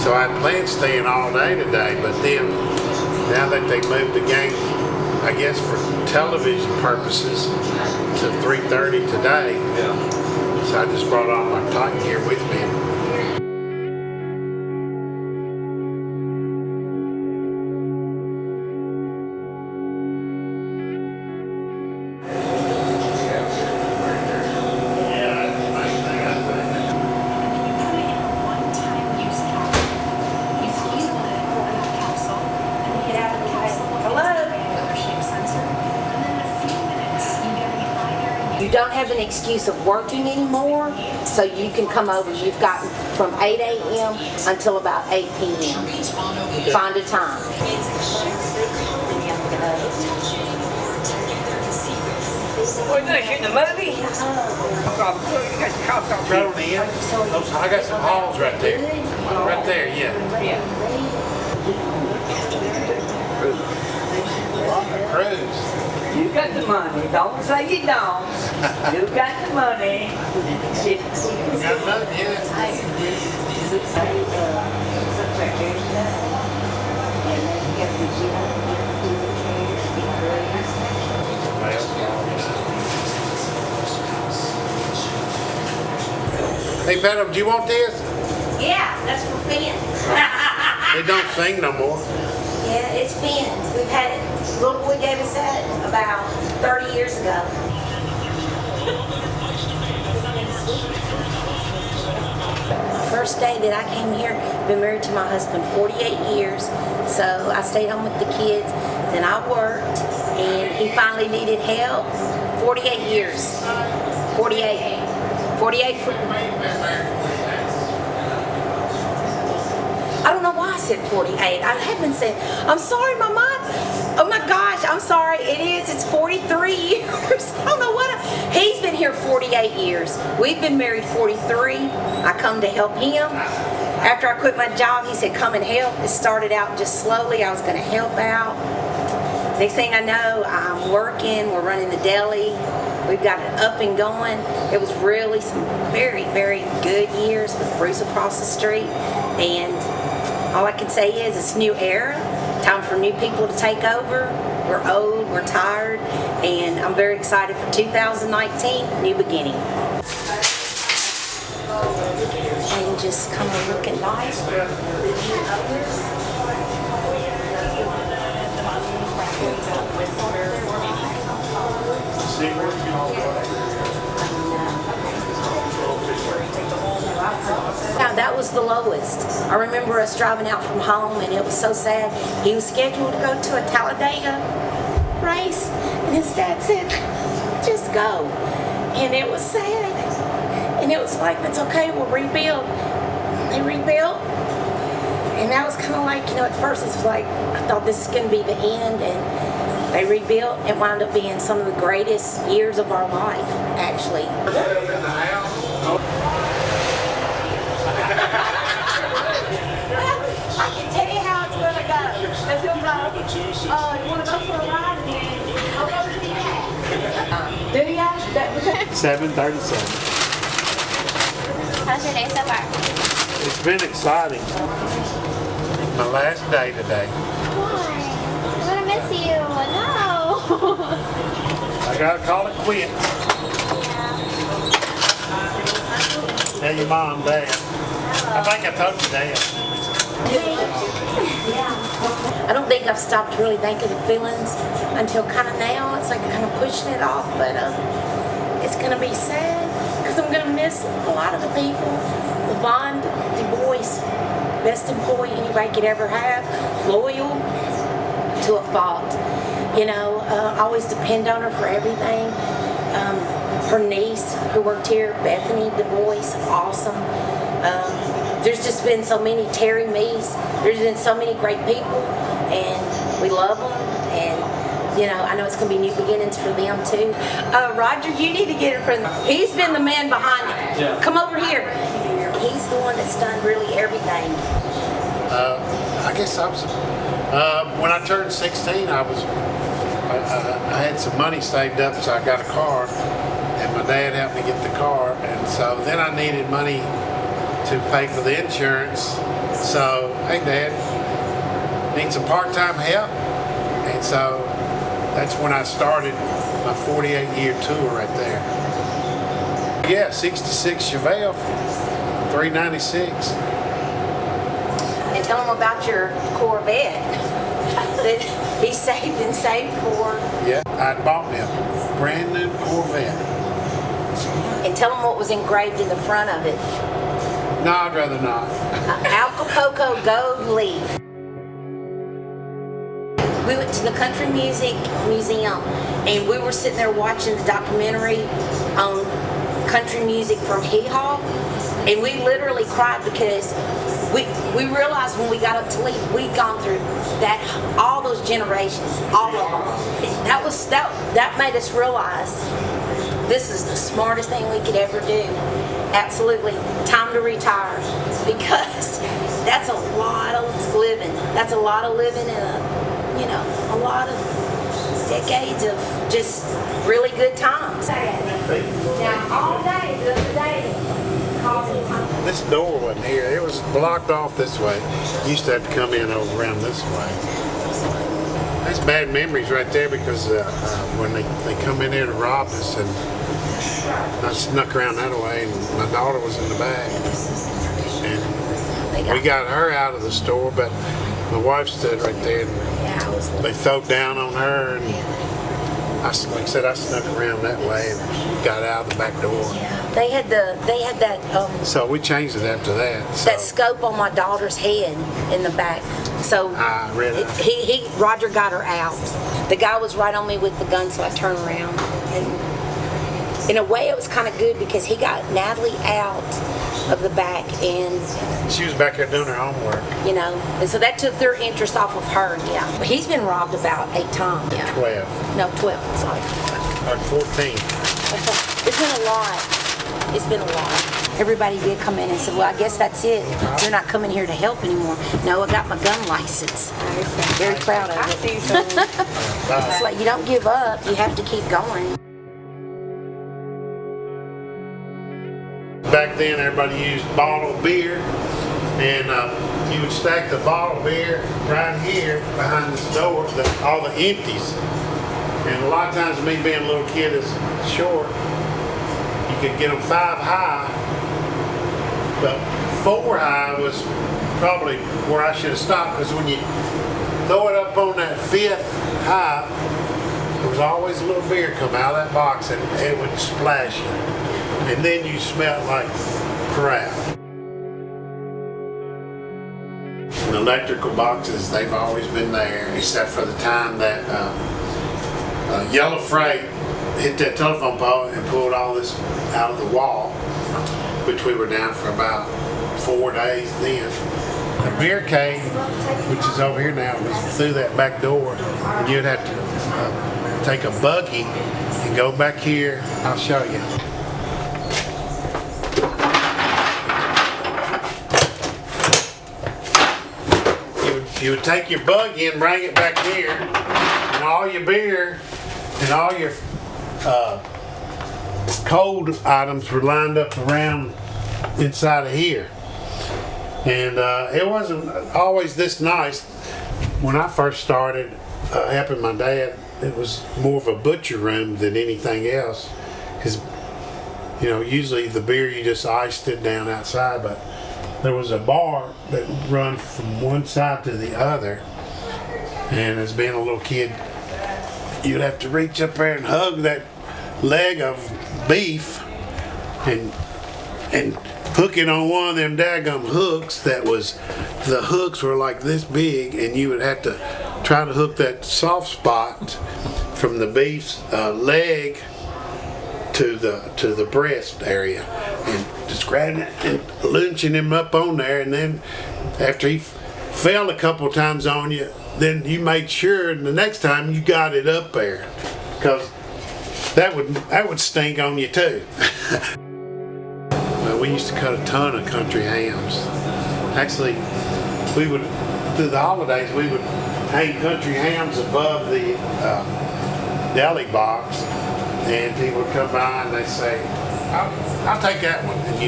So I had planned staying all day today, but then now that they moved the game, I guess for television purposes, to 3:30 today, so I just brought all my Titan gear with me. You don't have an excuse of working anymore, so you can come over. You've got from 8 a.m. until about 8 p.m. Find a time. We're gonna shoot the movie. Drone in. I got some halls right there. Right there, yeah. On the cruise. You got the money. Don't say you don't. You got the money. Got money, yeah. Hey, Madam, do you want this? Yeah, that's for Finn. They don't sing no more. Yeah, it's Finn's. We've had it. Little boy gave us that about 30 years ago. First day that I came here, been married to my husband 48 years, so I stayed home with the kids. Then I worked, and he finally needed help. 48 years. 48. 48 for... I don't know why I said 48. I have been saying, I'm sorry, my mom. Oh my gosh, I'm sorry. It is. It's 43 years. I don't know what. He's been here 48 years. We've been married 43. I come to help him. After I quit my job, he said, come and help. It started out just slowly. I was going to help out. Next thing I know, I'm working. We're running the deli. We've got it up and going. It was really some very, very good years with Bruce across the street. And all I can say is it's a new era. Time for new people to take over. We're old, we're tired, and I'm very excited for 2019, new beginning. And just kind of looking nice. Now that was the lowest. I remember us driving out from home and it was so sad. He was scheduled to go to a Talladega race and his dad said, just go. And it was sad. And it was like, that's okay, we'll rebuild. They rebuilt. And that was kind of like, you know, at first it was like, I thought this is going to be the end. And they rebuilt and wound up being some of the greatest years of our life, actually. I can tell you how it's going to go. It's going to go, you want to go for a ride? And then I'll go to you. Do you? 7:37. How's your day so far? It's been exciting. My last day today. Why? I'm gonna miss you. No. I gotta call it quits. Tell your mom, Dad. I think I told you, Dad. I don't think I've stopped really thinking the feelings until kind of now. It's like kind of pushing it off, but it's going to be sad because I'm going to miss a lot of the people. Yvonne, Du Bois, best employee anybody could ever have, loyal to a fault. You know, I always depend on her for everything. Her niece who worked here, Bethany Du Bois, awesome. There's just been so many Terry Mees. There's been so many great people, and we love them. And you know, I know it's going to be new beginnings for them too. Roger, you need to get in front of him. He's been the man behind it. Yeah. Come over here. He's the one that's done really everything. I guess I was. When I turned 16, I had some money saved up, so I got a car, and my dad helped me get the car, and so then I needed money to pay for the insurance, So, hey Dad, need some part-time help? And so that's when I started my 48-year tour right there. Yeah, 66 Chevelle, 396. And tell them about your Corvette that he saved and saved for. Yeah, I bought me a brand new Corvette. And tell them what was engraved in the front of it. No, I'd rather not. Acapulco Gold Leaf. We went to the Country Music Museum and we were sitting there watching the documentary on country music from Hee Haw, and we literally cried because we realized when we got up to leave, we'd gone through that, all those generations, all of them. That made us realize this is the smartest thing we could ever do. Absolutely, time to retire, because that's a lot of living. That's a lot of living in a lot of decades of just really good times. Now all day, the other day, This door wasn't here. It was blocked off this way. You used to have to come in over around this way. That's bad memories right there, because when they come in here to rob us, and I snuck around that way, and my daughter was in the back. And we got her out of the store, but my wife stood right there, and they throwed down on her, and like I said, I snuck around that way and got out the back door. They had that. So we changed it after that. So That scope on my daughter's head in the back. So I read it. Roger got her out. The guy was right on me with the gun, so I turned around. And in a way, it was kind of good because he got Natalie out of the back, and She was back there doing her homework. and so that took their interest off of her. Yeah, he's been robbed about 8 times. Yeah. 12. No, 12. Sorry. Or 14. It's been a lot. It's been a lot. Everybody did come in and said, well, I guess that's it. You're not coming here to help anymore. No, I got my gun license. Very proud of it. It's like you don't give up. You have to keep going. Back then, everybody used bottled beer, and you would stack the bottled beer right here behind this door, all the empties. And a lot of times, me being a little kid is short, you could get them 5 high, but 4 high was probably where I should have stopped, because when you throw it up on that 5th high, there was always a little beer come out of that box, and it would splash you. And then you smelled like crap. And electrical boxes, they've always been there, except for the time that Yellow Freight hit that telephone pole and pulled all this out of the wall, which we were down for about 4 days then. The beer cave, which is over here now, was through that back door, and you'd have to take a buggy and go back here. I'll show you. You would take your buggy and bring it back here, and all your beer and all your cold items were lined up around inside of here. And it wasn't always this nice. When I first started helping my dad, it was more of a butcher room than anything else, because usually the beer you just iced it down outside, but there was a bar that run from one side to the other, and as being a little kid, you'd have to reach up there and hug that leg of beef and hook it on one of them daggum hooks the hooks were like this big, and you would have to try to hook that soft spot from the beef's leg to the breast area, and just grabbing it and lynching him up on there. And then after he fell a couple times on you, then you made sure the next time you got it up there, because that would stink on you too. Well, we used to cut a ton of country hams. Actually, we would, through the holidays, we would hang country hams above the deli box. And people would come by and they'd say, I'll take that one. And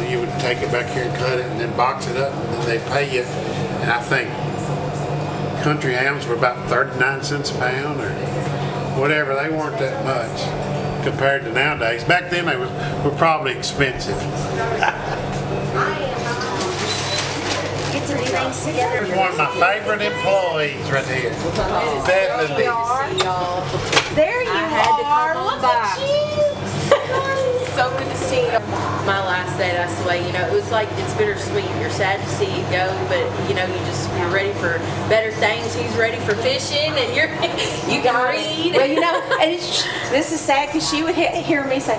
you would take it back here and cut it and then box it up and then they pay you. And I think country hams were about 39 cents a pound or whatever. They weren't that much compared to nowadays. Back then they were probably expensive. Get some things together. Here's one of my favorite employees right here. Bethany. There you are. come Look by. at you. So good to see you. My last day, that's the way, it was like, it's bittersweet. You're sad to see you go, but you're ready for better things. He's ready for fishing, and you can read. Well, and this is sad because she would hear me say,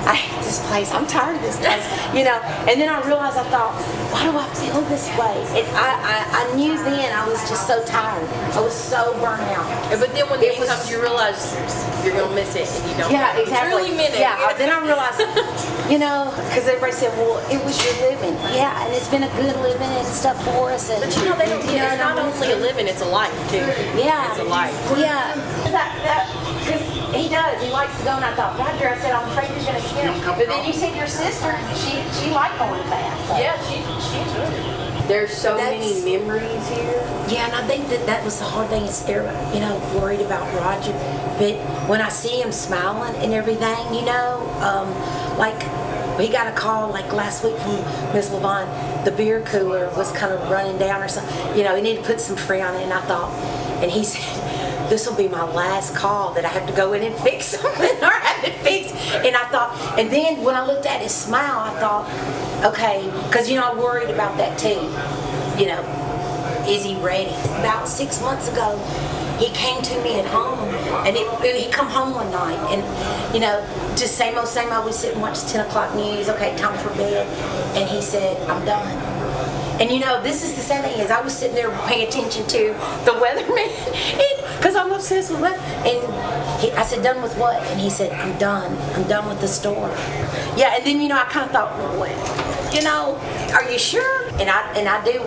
I hate this place. I'm tired of this place. And then I realized, I thought, why do I feel this way? And I knew then I was just so tired. I was so burnt out. But then when the end comes, you realize you're going to miss it, and you don't. Yeah, exactly. Really meant it. Yeah, then I realized, because everybody said, well, it was your living. Yeah, and it's been a good living and stuff for us. And, But they don't get it's not only a living, it's a life, too. Yeah. It's a life. Yeah. Because he does. He likes to go, and I thought, Roger, I said, I'm afraid you're going to scare him. But then you said your sister, she liked going fast. So. Yeah, she enjoyed it. There's so many memories here. Yeah, and I think that was the hard thing is they're, worried about Roger. But when I see him smiling and everything, like he got a call like last week from Miss Levon, the beer cooler was kind of running down or something. He needed to put some free on it, and I thought, and he said, this will be my last call that I have to go in and fix something or have it fixed. And I thought, and then when I looked at his smile, I thought, okay, because I worried about that too. Is he ready? About 6 months ago, he came to me at home, and he come home one night, and just same old, we sit and watch 10 o'clock news, okay, time for bed, and he said, I'm done. And this is the sad thing is I was sitting there paying attention to the weatherman, because I'm obsessed with weather, and I said, done with what? And he said, I'm done with the store. Yeah, and then I kind of thought, well, are you sure? And I do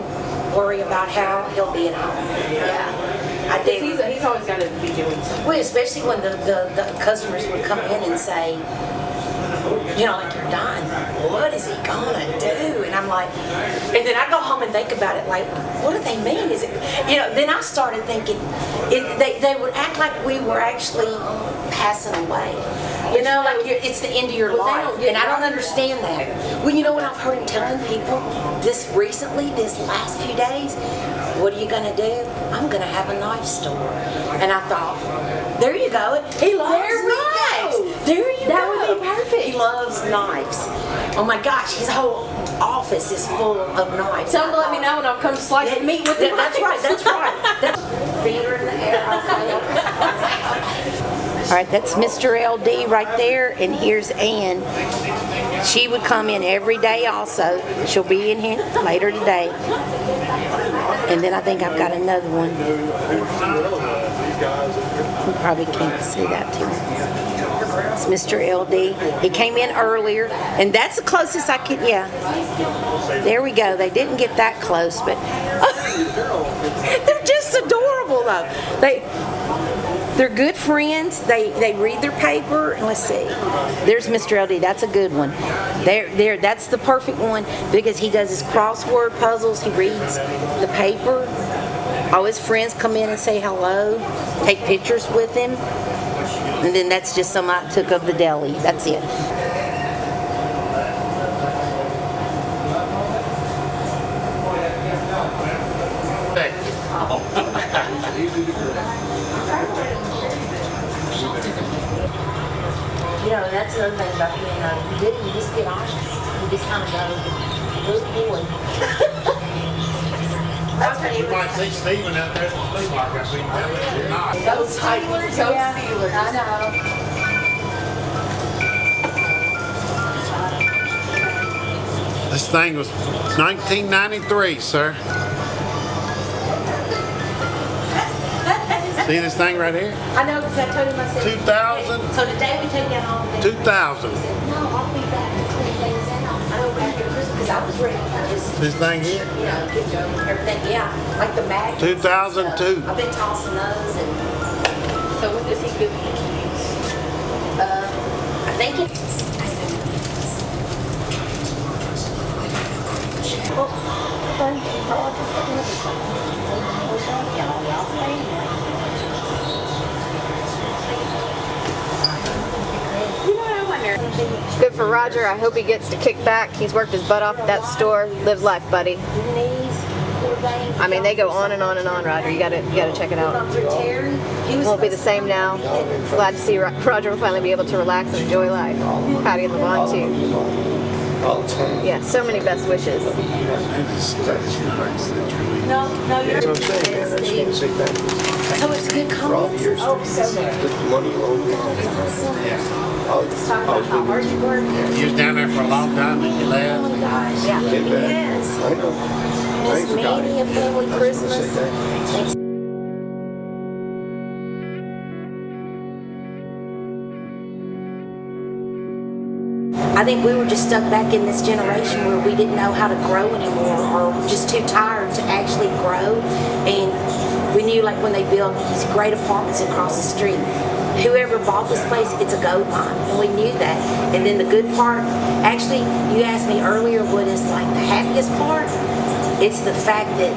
worry about how he'll be at home. Yeah, I do. He's always got to be doing something. Well, especially when the customers would come in and say, like, you're done. What is he gonna do? And I'm like, and then I go home and think about it, like, what do they mean? Is it, then I started thinking, they would act like we were actually passing away. Like it's the end of your life. And I don't understand that. Well, you know what I've heard him telling people this last few days? What are you gonna do? I'm gonna have a knife store. And I thought, there you go. He loves knives. There you go. That would be perfect. He loves knives. Oh my gosh, his whole office is full of knives. Tell him to let me know, and I'll come slice the meat with the That's right. Finger in the air. All right, that's Mr. LD right there, and here's Ann. She would come in every day also. She'll be in here later today. And then I think I've got another one. You probably can't see that too. It's Mr. LD. He came in earlier, and that's the closest I could, yeah. There we go. They didn't get that close, but they're just adorable though. They're good friends. They read their paper. And let's see. There's Mr. LD. That's a good one. There. That's the perfect one because he does his crossword puzzles. He reads the paper. All his friends come in and say hello, take pictures with him. And then that's just some I took of the deli. That's it. That's another thing about being you just get honest. You just kind of go, good boy. You might see Steven out there at the flea market. Go Steelers, go Steelers. I know. This thing was 1993, sir. See this thing right here? I know because I told him, I said, 2000. So today we take that home. 2000. He said, no, I'll be back in 20 days out. I know after Christmas because I was ready to purchase. This thing here? Get everything, yeah. Like the magnets. 2002. I've been tossing those and. So what does he give you? I think it's. Good for Roger. I hope he gets to kick back. He's worked his butt off at that store. Live life, buddy. I mean, they go on and on and on, Roger. You gotta check it out. Won't be the same now. Glad to see Roger will finally be able to relax and enjoy life. Patty and LeVon too. Yeah, so many best wishes. No, you're That's what I'm saying, man. I just can't say thank you. So it's good For all the comments. years. Oh, so good. The money you owe me. I was with you. You was down there for a long time and you Oh left. my gosh. Yeah. Get back. Yes. I know. I Miss ain't forgot Manny, a it. family I just wanna Christmas. say thank you. Thanks. I think we were just stuck back in this generation where we didn't know how to grow anymore, or just too tired to actually grow. And we knew, like, when they built these great apartments across the street, whoever bought this place, it's a gold mine, and we knew that. And then the good part, actually, you asked me earlier what is like the happiest part. It's the fact that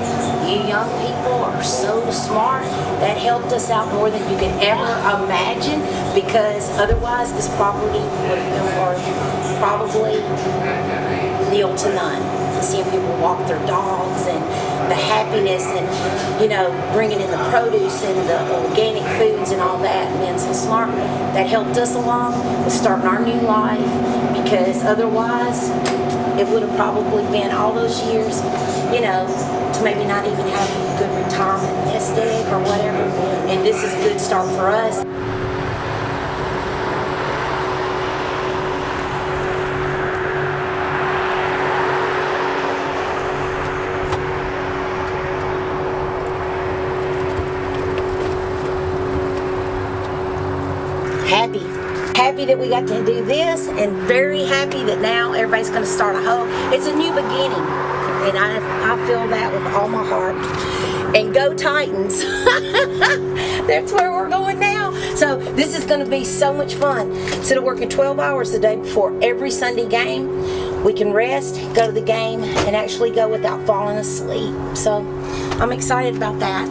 you young people are so smart. That helped us out more than you could ever imagine, because otherwise this property would have been worth probably nil to none. Seeing people walk their dogs and the happiness and, you know, bringing in the produce and the organic foods and all that, and being so smart, that helped us along with starting our new life, because otherwise it would have probably been all those years, you know, to maybe not even have a good retirement nest egg or whatever. And this is a good start for us. Happy that we got to do this, and very happy that now everybody's going to start a whole, it's a new beginning, and I feel that with all my heart. And go Titans. That's where we're going now. So this is going to be so much fun. Instead of working 12 hours the day before every Sunday game, we can rest, go to the game, and actually go without falling asleep. So I'm excited about that.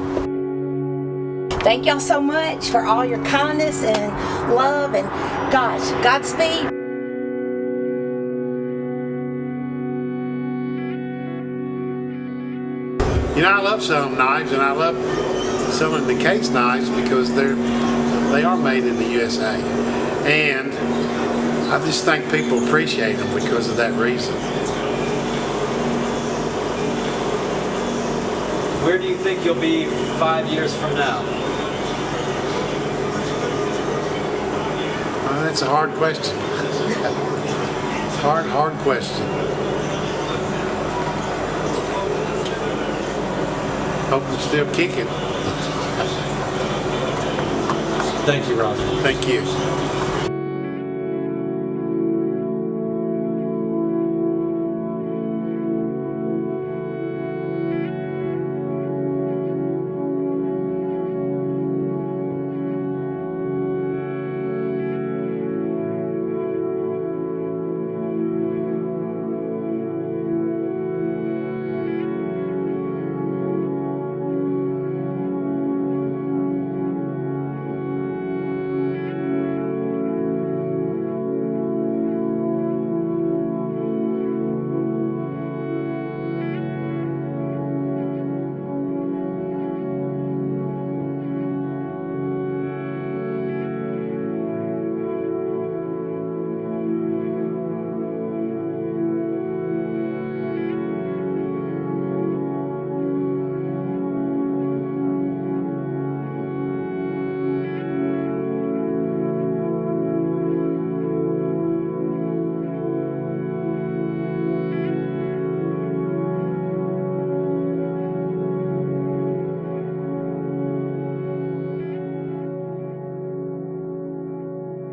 Thank y'all so much for all your kindness and love, and gosh, Godspeed. You know, I love selling knives, and I love selling the case knives because they are made in the USA. And I just think people appreciate them because of that reason. Where do you think you'll be 5 years from now? Well, that's a hard question. Hard question. Hope I'm still kicking. Thank you, Roger. Thank you.